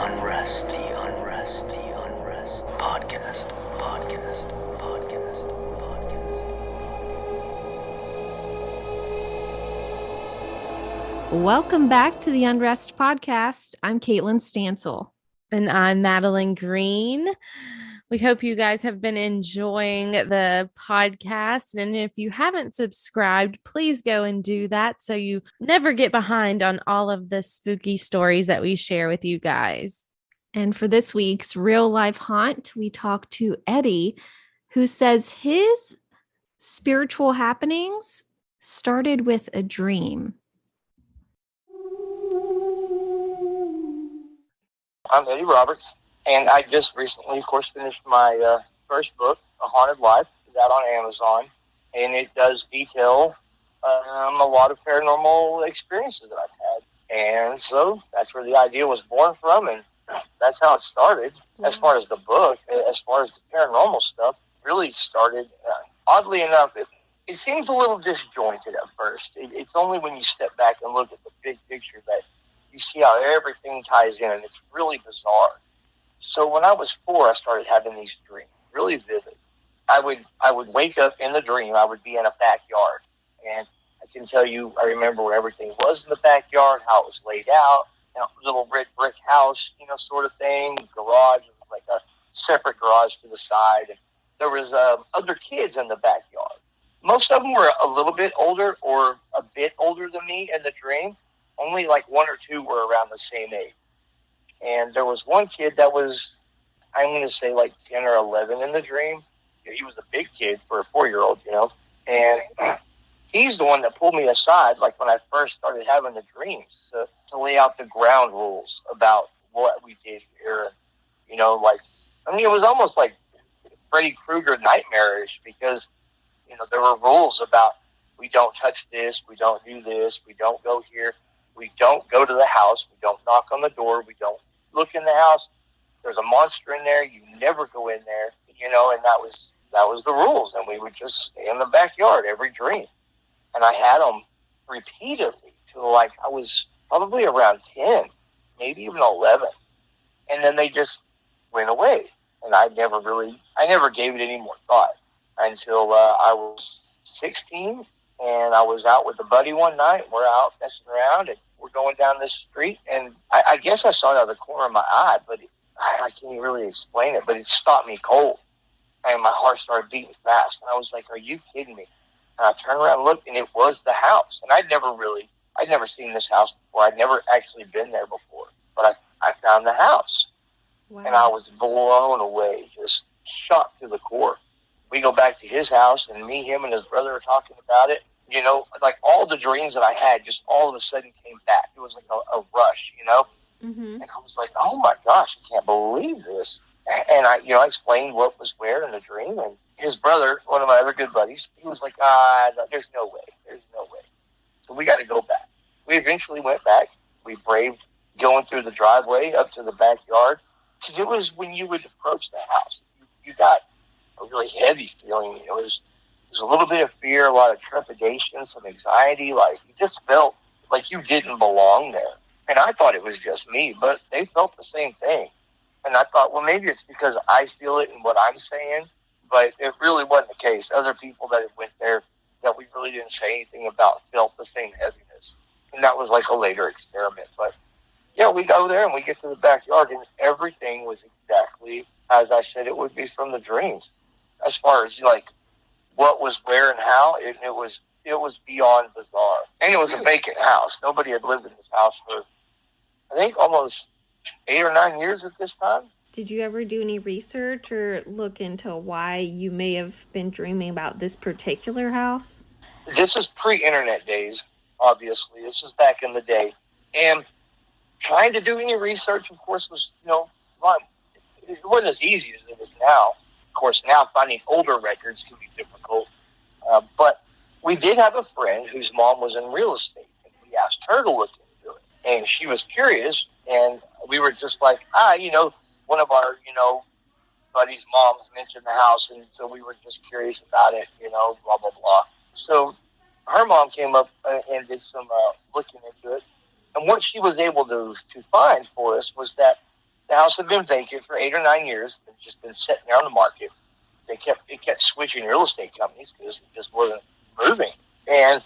Podcast. Welcome back to the Unrest Podcast. I'm Caitlin Stansel. And I'm Madeline Green. We hope you guys have been enjoying the podcast. And if you haven't subscribed, please go and do that so you never get behind on all of the spooky stories that we share with you guys. And for this week's Real Life Haunt, we talk to Eddie, who says his spiritual happenings started with a dream. I'm Eddie Roberts, and I just recently, of course, finished my first book, A Haunted Life, out on Amazon, and it does detail a lot of paranormal experiences that I've had. And so that's where the idea was born from, and that's how it started. As far as the book, as far as the paranormal stuff, really started, oddly enough, it seems a little disjointed at first. It's only when you step back and look at the big picture that you see how everything ties in, and it's really bizarre. So when I was 4, I started having these dreams, really vivid. I would wake up in the dream. I would be in a backyard, and I can tell you, I remember where everything was in the backyard, how it was laid out, little red brick house, sort of thing. Garage, it was like a separate garage to the side. And there was other kids in the backyard. Most of them were a little bit older or a bit older than me in the dream. Only like 1 or 2 were around the same age. And there was one kid that was, I'm going to say like 10 or 11 in the dream. He was a big kid for a 4-year-old, And he's the one that pulled me aside, like when I first started having the dreams, to lay out the ground rules about what we did here. It was almost like Freddy Krueger nightmarish because, there were rules about we don't touch this, we don't do this, we don't go here. We don't go to the house. We don't knock on the door. We don't look in the house. There's a monster in there. You never go in there, and that was the rules. And we would just stay in the backyard every dream. And I had them repeatedly till like I was probably around 10, maybe even 11. And then they just went away. And I never gave it any more thought until I was 16. And I was out with a buddy one night. We're out messing around, and we're going down this street. And I guess I saw it out of the corner of my eye, but I can't really explain it. But it stopped me cold, and my heart started beating fast. And I was like, "Are you kidding me?" And I turned around and looked, and it was the house. And I'd never seen this house before. I'd never actually been there before. But I found the house, and I was blown away, just shocked to the core. We go back to his house, and me, him, and his brother are talking about it. Like all the dreams that I had just all of a sudden came back. It was like a rush, Mm-hmm. And I was like, oh my gosh, I can't believe this. And I explained what was where in the dream. And his brother, one of my other good buddies, he was like, there's no way. So we got to go back. We eventually went back. We braved going through the driveway up to the backyard. Because it was when you would approach the house, you got a really heavy feeling. It was a little bit of fear, a lot of trepidation, some anxiety. Like you just felt like you didn't belong there. And I thought it was just me, but they felt the same thing. And I thought, well, maybe it's because I feel it in what I'm saying, but it really wasn't the case. Other people that went there that we really didn't say anything about felt the same heaviness. And that was like a later experiment. But yeah, we go there and we get to the backyard, and everything was exactly as I said it would be from the dreams. As far as like what was where and how, it was beyond bizarre. And it was a vacant house. Nobody had lived in this house for, I think, almost 8 or 9 years at this time. Did you ever do any research or look into why you may have been dreaming about this particular house? This is pre-internet days, obviously. This was back in the day. And trying to do any research, of course, was, it wasn't as easy as it is now. Of course, now finding older records can be difficult. But we did have a friend whose mom was in real estate, and we asked her to look into it. And she was curious, and we were just like, one of our, buddy's moms mentioned the house, and so we were just curious about it, blah, blah, blah. So her mom came up and did some looking into it. And what she was able to find for us was that The house had been vacant for 8 or 9 years. It had just been sitting there on the market. It kept switching real estate companies because it just wasn't moving. And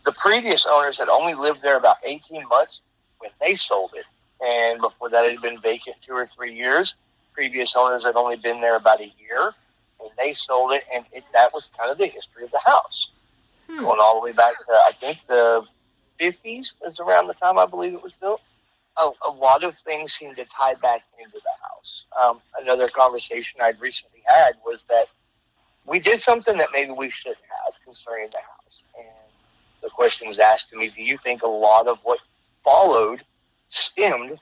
the previous owners had only lived there about 18 months when they sold it. And before that, it had been vacant 2 or 3 years. Previous owners had only been there about a year, and they sold it. And that was kind of the history of the house, going all the way back to, I think, the 50s was around the time I believe it was built. A lot of things seem to tie back into the house. Another conversation I'd recently had was that we did something that maybe we shouldn't have concerning the house. And the question was asked to me, do you think a lot of what followed stemmed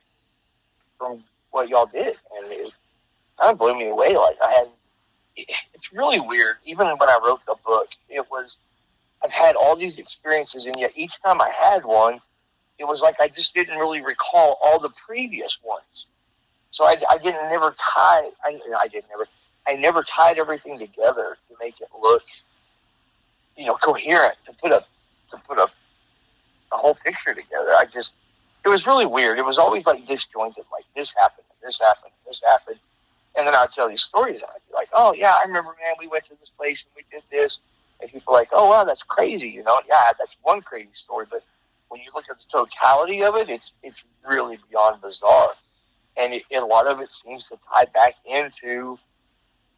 from what y'all did? And it kind of blew me away. Like, it's really weird. Even when I wrote the book, I've had all these experiences, and yet each time I had one, it was like I just didn't really recall all the previous ones. So I never tied everything together to make it look, coherent, to put a whole picture together. It was really weird. It was always like disjointed, like this happened, and this happened, and this happened. And then I'd tell these stories, and I'd be like, oh yeah, I remember, man, we went to this place and we did this. And people are like, oh wow, that's crazy, Yeah, that's one crazy story, but when you look at the totality of it, it's really beyond bizarre. And a lot of it seems to tie back into,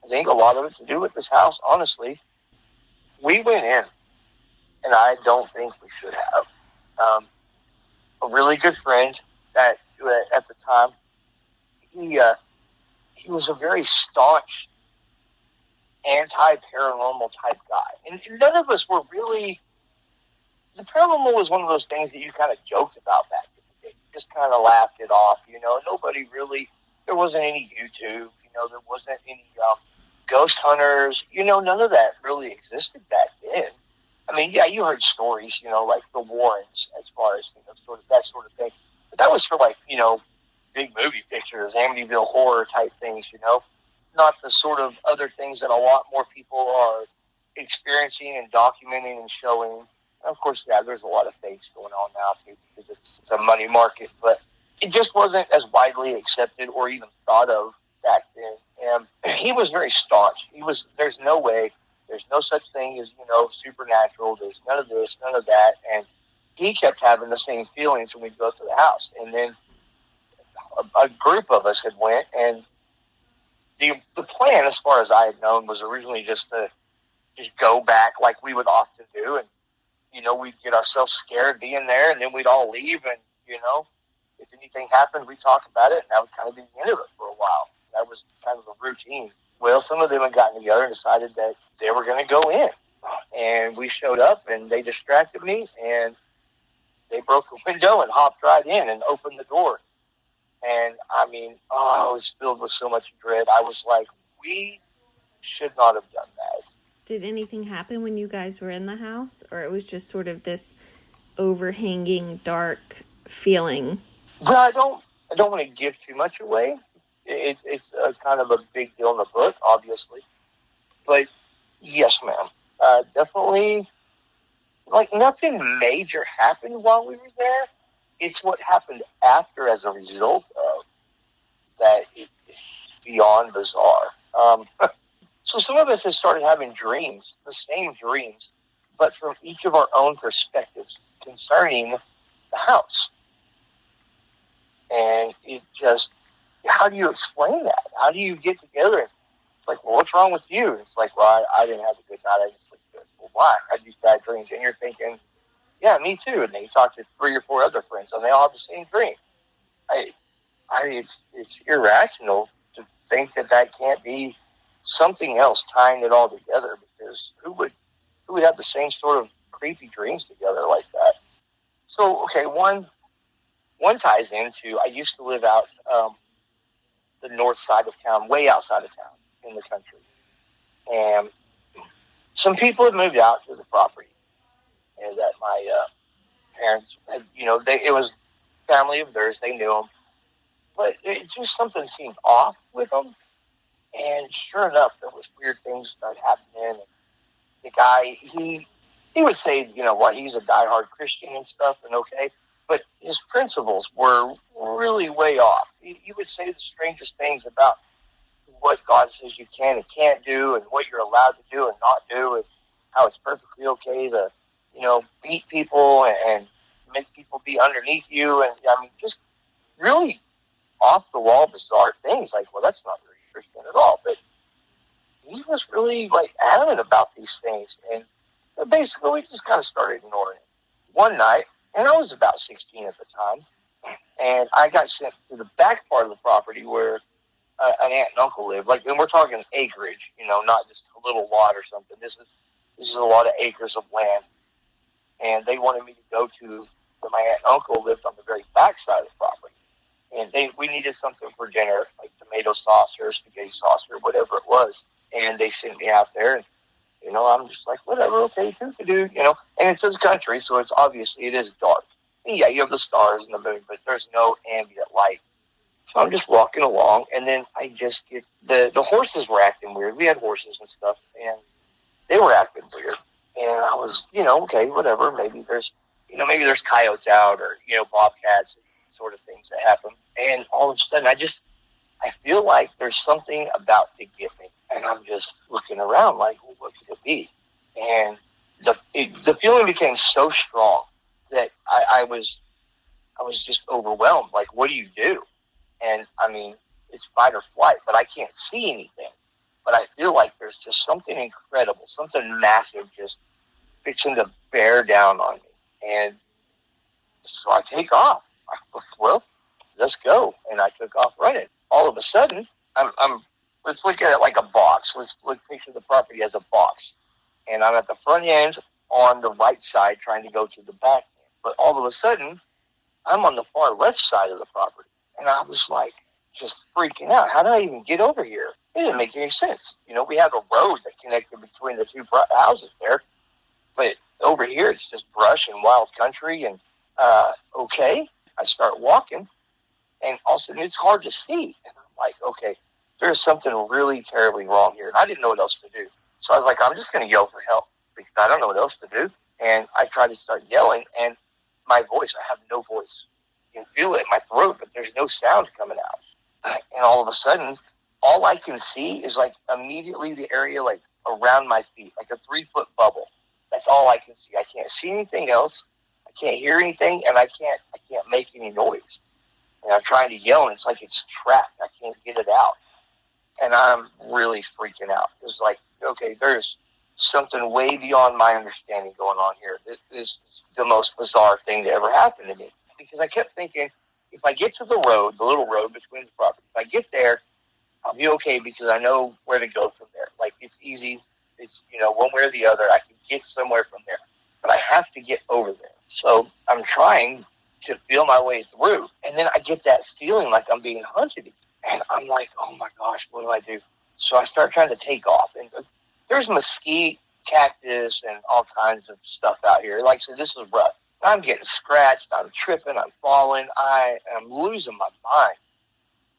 I think, a lot of it to do with this house, honestly. We went in, and I don't think we should have. A really good friend at the time, he was a very staunch anti-paranormal type guy. And none of us were really... The paranormal was one of those things that you kind of joked about back in the day. You just kind of laughed it off, Nobody really... There wasn't any YouTube, there wasn't any ghost hunters. None of that really existed back then. I mean, yeah, you heard stories, like the Warrens, as far as, sort of that sort of thing. But that was for, like, big movie pictures, Amityville horror type things, Not the sort of other things that a lot more people are experiencing and documenting and showing. Of course, yeah, there's a lot of fakes going on now, too, because it's a money market. But it just wasn't as widely accepted or even thought of back then. And he was very staunch. There's no way, there's no such thing as, supernatural. There's none of this, none of that. And he kept having the same feelings when we'd go to the house. And then a group of us had went, and the plan, as far as I had known, was originally just to just go back like we would often do, and we'd get ourselves scared being there, and then we'd all leave, and if anything happened, we'd talk about it, and that would kind of be the end of it for a while. That was kind of the routine. Well, some of them had gotten together and decided that they were going to go in, and we showed up, and they distracted me, and they broke the window and hopped right in and opened the door. And, I mean, I was filled with so much dread. I was like, we should not have done that. Did anything happen when you guys were in the house? Or it was just sort of this overhanging, dark feeling? Well, I don't want to give too much away. It's a kind of a big deal in the book, obviously. But, yes, ma'am. Definitely, like, nothing major happened while we were there. It's what happened after as a result of that is beyond bizarre. So some of us have started having dreams, the same dreams, but from each of our own perspectives concerning the house. And it just, how do you explain that? How do you get together? It's like, well, what's wrong with you? It's like, well, I didn't have a good night. I didn't sleep good. Well, why? I had these bad dreams. And you're thinking, yeah, me too. And then you talk to 3 or 4 other friends, and they all have the same dream. It's irrational to think that can't be something else tying it all together, because who would have the same sort of creepy dreams together like that? So, okay, one ties into, I used to live out the north side of town, way outside of town in the country. And some people had moved out to the property, and that my parents had, it was family of theirs, they knew them. But it's just something seemed off with them. And sure enough, there was weird things started happening. And the guy, he would say, he's a diehard Christian and stuff, and okay. but his principles were really way off. He would say the strangest things about what God says you can and can't do, and what you're allowed to do and not do, and how it's perfectly okay to, beat people and make people be underneath you. And I mean, just really off the wall, bizarre things. Like, well, that's not very Christian at all. But he was really like adamant about these things. And basically, we just kind of started ignoring it. One night, and I was about 16 at the time, and I got sent to the back part of the property where an aunt and uncle lived. Like, and we're talking acreage, not just a little lot or something. This is a lot of acres of land, and they wanted me to go to where my aunt and uncle lived on the very back side of the property. And we needed something for dinner, like tomato sauce or spaghetti sauce or whatever it was. And they sent me out there, and I'm just like, whatever, okay, do. And it's in the country, so it is dark. And yeah, you have the stars and the moon, but there's no ambient light. So I'm just walking along, and then I just get the horses were acting weird. We had horses and stuff, and they were acting weird. And I was, okay, whatever. Maybe there's coyotes out, or bobcats, sort of things that happen. And all of a sudden, I feel like there's something about to get me, and I'm just looking around like, well, what could it be? And the feeling became so strong that I was just overwhelmed. Like, what do you do? And I mean, it's fight or flight, but I can't see anything. But I feel like there's just something incredible, something massive just fixing to bear down on me. And so I take off. I'm like, well, let's go. And I took off running. All of a sudden, let's look at it like a box. Let's picture the property as a box. And I'm at the front end on the right side trying to go to the back end. But all of a sudden, I'm on the far left side of the property. And I was like, just freaking out. How did I even get over here? It didn't make any sense. We have a road that connected between the two houses there. But over here, it's just brush and wild country. And, okay, I start walking. And all of a sudden, it's hard to see. And I'm like, okay, there's something really terribly wrong here. And I didn't know what else to do. So I was like, I'm just going to yell for help because I don't know what else to do. And I tried to start yelling. And my voice, I have no voice. You can feel it in my throat, but there's no sound coming out. And all of a sudden, all I can see is like immediately the area like around my feet, like a 3-foot bubble. That's all I can see. I can't see anything else. I can't hear anything, and I can't make any noise. And I'm trying to yell, and it's like it's trapped. I can't get it out. And I'm really freaking out. It's like, okay, there's something way beyond my understanding going on here. This is the most bizarre thing to ever happen to me. Because I kept thinking, if I get to the road, the little road between the property, if I get there, I'll be okay because I know where to go from there. Like, it's easy. It's, one way or the other. I can get somewhere from there. But I have to get over there. So I'm trying to feel my way through. And then I get that feeling like I'm being hunted. And I'm like, oh my gosh, what do I do? So I start trying to take off. And there's mesquite, cactus, and all kinds of stuff out here. Like I said, this is rough. I'm getting scratched. I'm tripping. I'm falling. I am losing my mind.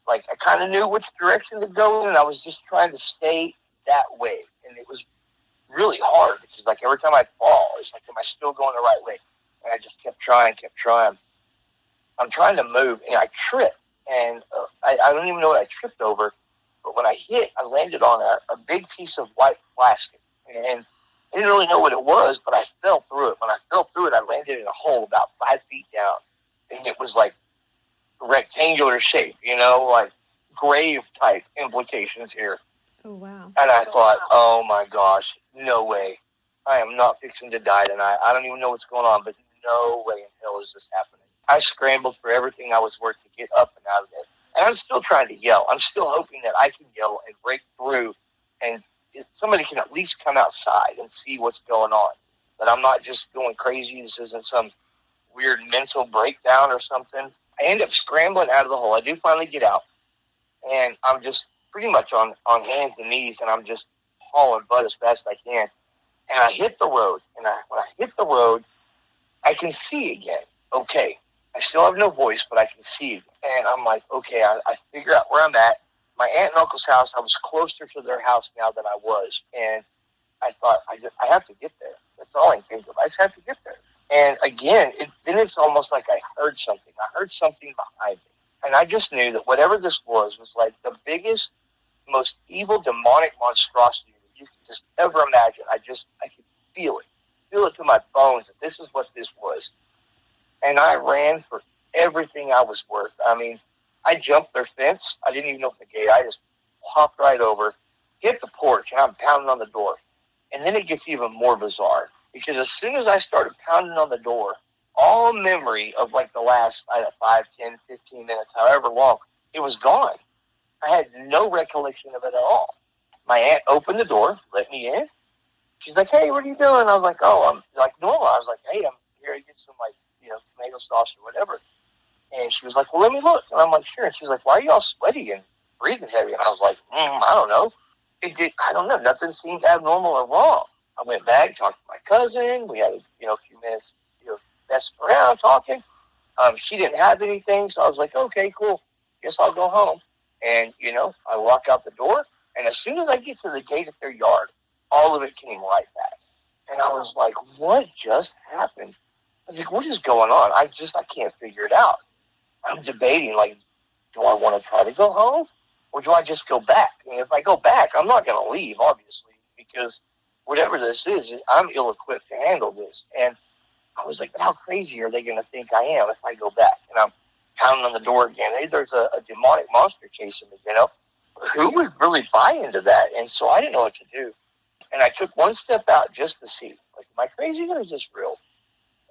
Like, I kind of knew which direction to go in, and I was just trying to stay that way. And it was really hard because, like, every time I fall, it's like, am I still going the right way? And I just kept trying. I'm trying to move, and I trip. And I don't even know what I tripped over. But when I landed on a big piece of white plastic. And I didn't really know what it was, but I fell through it. When I fell through it, I landed in a hole about 5 feet down. And it was like rectangular shape, like grave type implications here. Oh, wow. And I thought, oh my gosh, no way. I am not fixing to die tonight. I don't even know what's going on, but no way in hell is this happening. I scrambled for everything I was worth to get up and out of there. And I'm still trying to yell. I'm still hoping that I can yell and break through and somebody can at least come outside and see what's going on. That I'm not just going crazy. This isn't some weird mental breakdown or something. I end up scrambling out of the hole. I do finally get out. And I'm just pretty much on hands and knees, and I'm just hauling butt as fast as I can. And I hit the road. And when I hit the road, I can see again. Okay. I still have no voice, but I can see again. And I'm like, okay, I figure out where I'm at. My aunt and uncle's house, I was closer to their house now than I was. And I thought, I have to get there. That's all I can think of. I just have to get there. And again, then it's almost like I heard something. I heard something behind me. And I just knew that whatever this was like the biggest, most evil, demonic monstrosity that you could just ever imagine. I could feel it to my bones that this is what this was. And I ran for everything I was worth. I mean, I jumped their fence. I didn't even open the gate. I just hopped right over, hit the porch, and I'm pounding on the door. And then it gets even more bizarre because as soon as I started pounding on the door, all memory of like the last, 5, 10, 15 minutes, however long, it was gone. I had no recollection of it at all. My aunt opened the door, let me in. She's like, "Hey, what are you doing?" I was like, "Oh, I'm like normal." I was like, "Hey, I'm here to get some tomato sauce or whatever." And she was like, "Well, let me look." And I'm like, "Sure." And she's like, "Why are you all sweaty and breathing heavy?" And I was like, "I don't know. I don't know. Nothing seemed abnormal or wrong." I went back, talked to my cousin. We had a few minutes, messing around, talking. She didn't have anything, so I was like, "Okay, cool. Guess I'll go home." And I walk out the door, and as soon as I get to the gate of their yard, all of it came right back. And I was like, "What just happened?" I was like, "What is going on?" I can't figure it out. I'm debating, like, do I want to try to go home or do I just go back? And if I go back, I'm not going to leave, obviously, because whatever this is, I'm ill-equipped to handle this. And I was like, how crazy are they going to think I am if I go back? And I'm pounding on the door again. Hey, there's a demonic monster chasing me, Who would really buy into that? And so I didn't know what to do. And I took one step out just to see, like, am I crazy or is this real?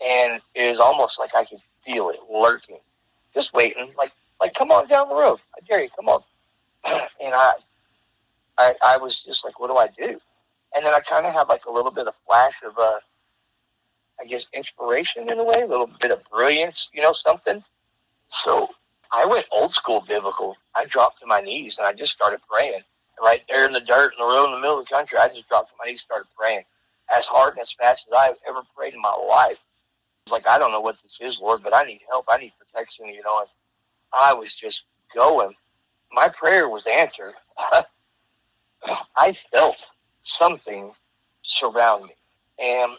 And it was almost like I could feel it lurking, just waiting, like come on down the road. I dare you, come on. And I was just like, what do I do? And then I kind of had like a little bit of flash of, I guess, inspiration in a way, a little bit of brilliance, something. So I went old school biblical. I dropped to my knees and I just started praying. Right there in the dirt in the road in the middle of the country, I just dropped to my knees and started praying as hard and as fast as I've ever prayed in my life. It's like, I don't know what this is, Lord, but I need help. I need protection, and I was just going. My prayer was answered. I felt something surround me. And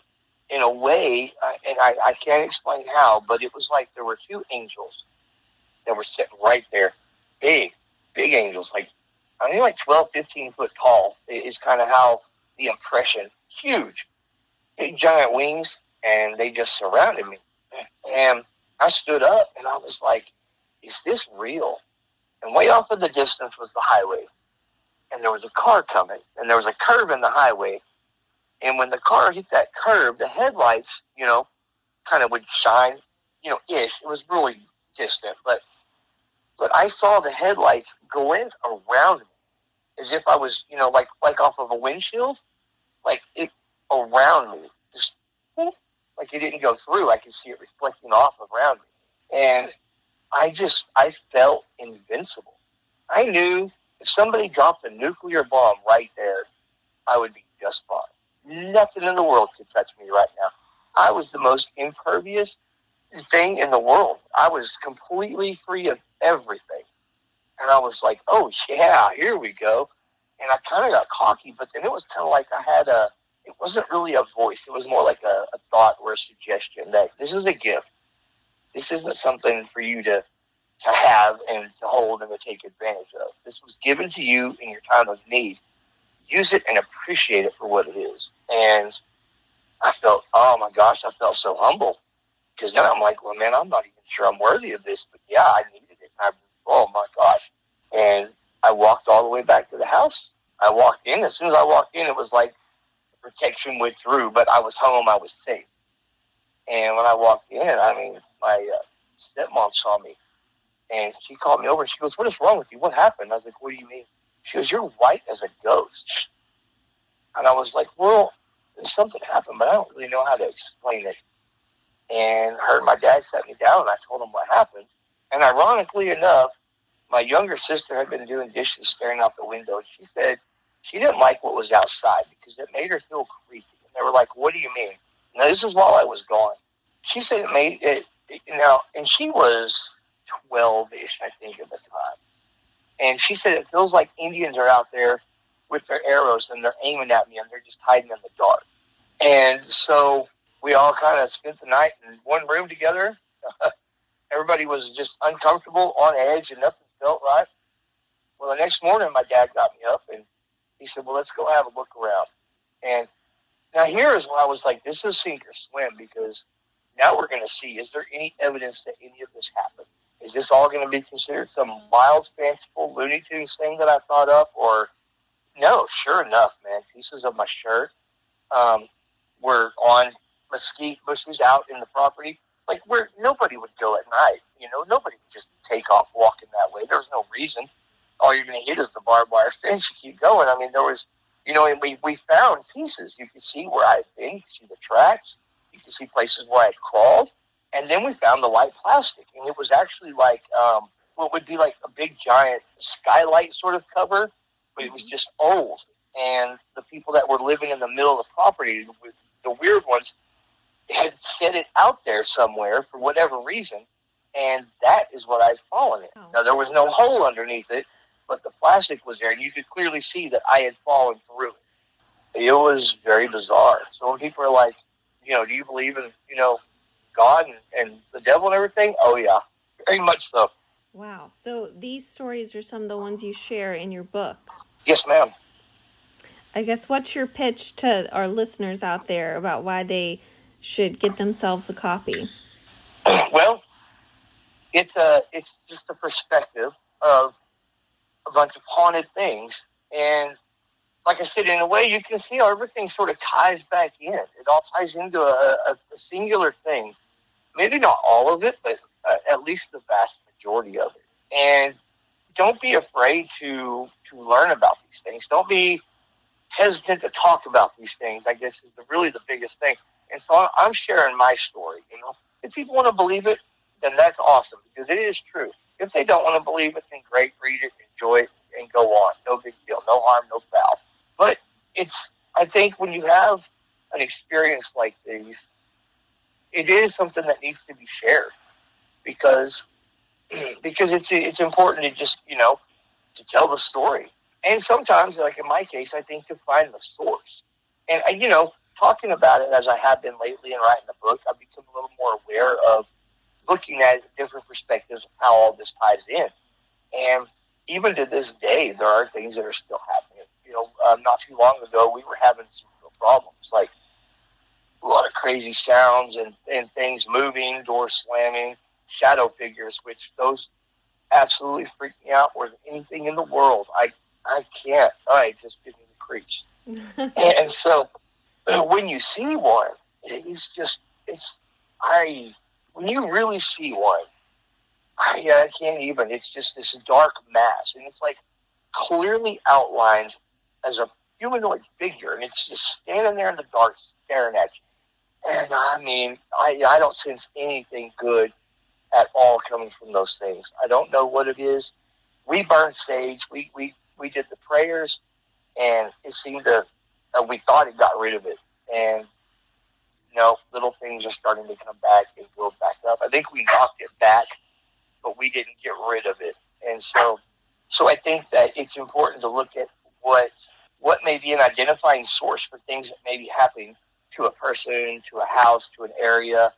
in a way, I can't explain how, but it was like there were two angels that were sitting right there. Big angels, like 12, 15 foot tall is kind of how the impression. Huge, big giant wings, and they just surrounded me. And I stood up and I was like, is this real? And way off in the distance was the highway. And there was a car coming, and there was a curve in the highway. And when the car hit that curve, the headlights, kind of would shine, ish. It was really distant, but I saw the headlights going around me as if I was, like off of a windshield, like it around me, just like it didn't go through. I could see it reflecting off around me, and I felt invincible. I knew if somebody dropped a nuclear bomb right there, I would be just fine. Nothing in the world could touch me right now. I was the most impervious thing in the world. I was completely free of everything. And I was like, oh, yeah, here we go. And I kind of got cocky, but then it was kind of like it wasn't really a voice. It was more like a thought or a suggestion that this is a gift. This isn't something for you to have and to hold and to take advantage of. This was given to you in your time of need. Use it and appreciate it for what it is. And I felt, oh my gosh, I felt so humble. Because then I'm like, well, man, I'm not even sure I'm worthy of this. But yeah, I needed it. Oh my gosh. And I walked all the way back to the house. I walked in. As soon as I walked in, it was like protection went through, but I was home. I was safe. And when I walked in, my stepmom saw me. And she called me over. She goes, what is wrong with you? What happened? I was like, what do you mean? She goes, you're white as a ghost. And I was like, well, something happened, but I don't really know how to explain it. And her and my dad sat me down, and I told them what happened. And ironically enough, my younger sister had been doing dishes staring out the window. And she said she didn't like what was outside because it made her feel creepy. And they were like, what do you mean? Now, this is while I was gone. She said it made it, and she was 12-ish, I think, at the time. And she said it feels like Indians are out there with their arrows and they're aiming at me and they're just hiding in the dark. And so we all kind of spent the night in one room together. Everybody was just uncomfortable, on edge, and nothing felt right. Well, the next morning, my dad got me up, and he said, well, let's go have a look around. And now here is where I was like, this is sink or swim, because now we're going to see, is there any evidence that any of this happened? Is this all going to be considered some wild, fanciful Looney Tunes thing that I thought up? Or no, sure enough, man, pieces of my shirt were on mesquite bushes out in the property, like where nobody would go at night. Nobody would just take off walking that way. There was no reason. All you're going to hit is the barbed wire fence. You keep going. I mean, there was, and we found pieces. You could see where I had been. You could see the tracks. You could see places where I had crawled. And then we found the white plastic. And it was actually like what would be like a big, giant skylight sort of cover, but it was just old. And the people that were living in the middle of the property, the weird ones, had set it out there somewhere for whatever reason. And that is what I'd fallen in. Now, there was no hole underneath it, but the plastic was there, and you could clearly see that I had fallen through it. It was very bizarre. So when people are like, do you believe in, God and the devil and everything? Oh, yeah, very much so. Wow. So these stories are some of the ones you share in your book. Yes, ma'am. I guess what's your pitch to our listeners out there about why they should get themselves a copy? Well, it's just a perspective of a bunch of haunted things. And like I said, in a way, you can see how everything sort of ties back in. It all ties into a singular thing. Maybe not all of it, but at least the vast majority of it. And don't be afraid to learn about these things. Don't be hesitant to talk about these things, I guess, is really the biggest thing. And so I'm sharing my story. If people want to believe it, then that's awesome, because it is true. If they don't want to believe it, then great, read it, enjoy it, and go on. No big deal, no harm, no foul. But I think when you have an experience like these, it is something that needs to be shared, because it's important to just, to tell the story. And sometimes, like in my case, I think to find the source. And, talking about it as I have been lately and writing the book, I've become a little more aware of looking at different perspectives of how all this ties in. And even to this day, there are things that are still happening. Not too long ago, we were having some real problems, like a lot of crazy sounds and things moving, doors slamming, shadow figures, which those absolutely freak me out more than anything in the world. I can't. It just gives me the creeps. And so when you see one, when you really see one, I can't even. It's just this dark mass, and it's like clearly outlined as a humanoid figure, and it's just standing there in the dark staring at you. And I mean, I don't sense anything good at all coming from those things. I don't know what it is. We burned sage. We did the prayers, and it seemed to. We thought it got rid of it, and little things are starting to come back and build back up. I think we knocked it back, but we didn't get rid of it. And so I think that it's important to look at what may be an identifying source for things that may be happening to a person, to a house, to an area.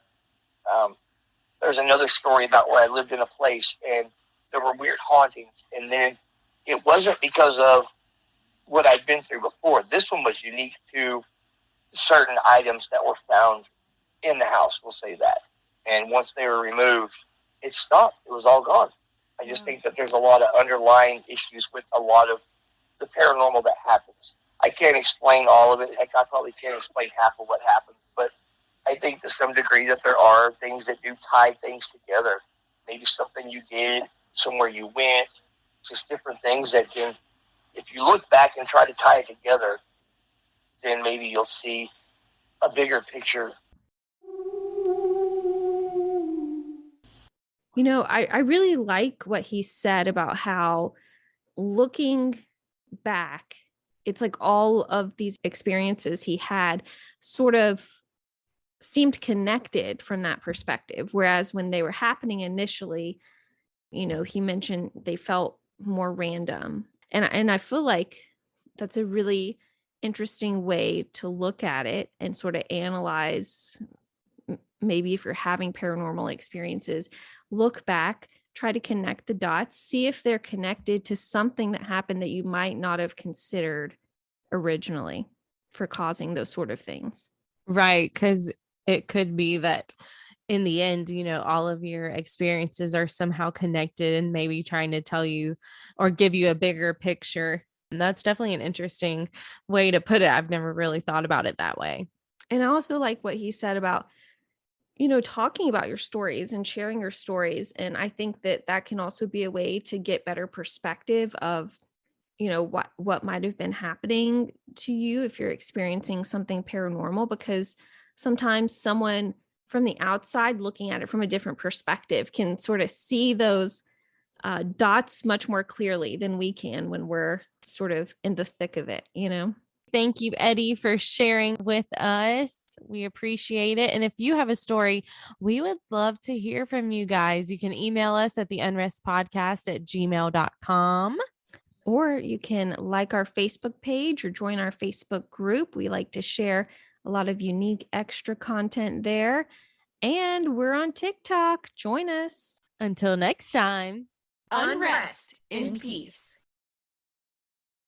There's another story about where I lived in a place, and there were weird hauntings, and then it wasn't because of what I'd been through before. This one was unique to certain items that were found in the house, we'll say that. And once they were removed, it stopped. It was all gone. I just think that there's a lot of underlying issues with a lot of the paranormal that happens. I can't explain all of it. Heck, I probably can't explain half of what happens, but I think to some degree that there are things that do tie things together. Maybe something you did, somewhere you went, just different things that can, if you look back and try to tie it together, then maybe you'll see a bigger picture. I really like what he said about how looking back, it's like all of these experiences he had sort of seemed connected from that perspective. Whereas when they were happening initially, he mentioned they felt more random. And I feel like that's a really interesting way to look at it and sort of analyze. Maybe if you're having paranormal experiences, look back, try to connect the dots, see if they're connected to something that happened that you might not have considered originally for causing those sort of things. Right. Because it could be that in the end, all of your experiences are somehow connected and maybe trying to tell you or give you a bigger picture. And that's definitely an interesting way to put it. I've never really thought about it that way. And I also like what he said about, talking about your stories and sharing your stories. And I think that can also be a way to get better perspective of, what might have been happening to you if you're experiencing something paranormal, because sometimes someone from the outside looking at it from a different perspective can sort of see those dots much more clearly than we can when we're sort of in the thick of it, Thank you, Eddie, for sharing with us. We appreciate it. And if you have a story, we would love to hear from you guys. You can email us at theunrestpodcast@gmail.com. Or you can like our Facebook page or join our Facebook group. We like to share a lot of unique extra content there. And we're on TikTok. Join us. Until next time. Unrest in peace.